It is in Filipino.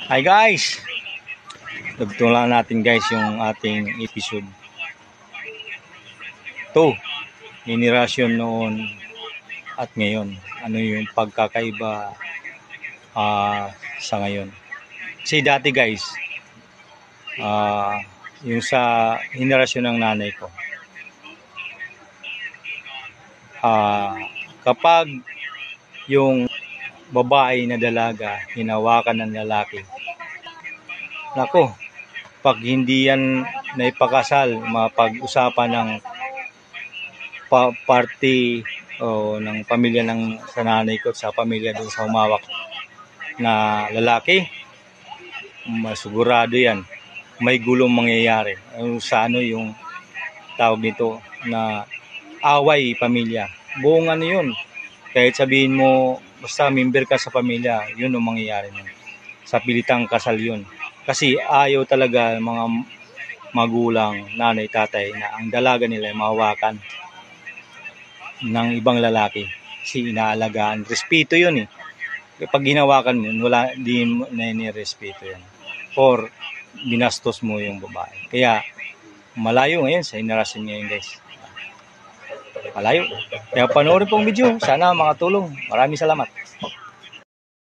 Hi guys! Dugtong lang natin guys yung ating episode 2. Henerasyon noon at ngayon. Ano yung pagkakaiba sa ngayon. Kasi dati guys, yung sa henerasyon ng nanay ko, kapag yung babae na dalaga hinawakan ng lalaki, nako, pag hindi yan naipakasal, mapag-usapan ng party o ng pamilya ng sa nanay ko sa pamilya doon sa humawak na lalaki, masigurado yan may gulong mangyayari. Sa yung tawag nito na away pamilya. Buong yun. Kahit sabihin mo basta member ka sa pamilya, yun ang mangyayari nun. Sa pilitang kasal yun. Kasi ayaw talaga mga magulang, nanay, tatay na ang dalaga nila ay mahawakan ng ibang lalaki. Kasi inaalagaan. Respeto yun eh. Pag hinawakan mo, wala, di na nirespeto yan. Or binastos mo yung babae. Kaya malayo ngayon sa henerasyon ngayon guys. Malayo. Kaya panoorin pong video. Sana makatulong. Maraming salamat.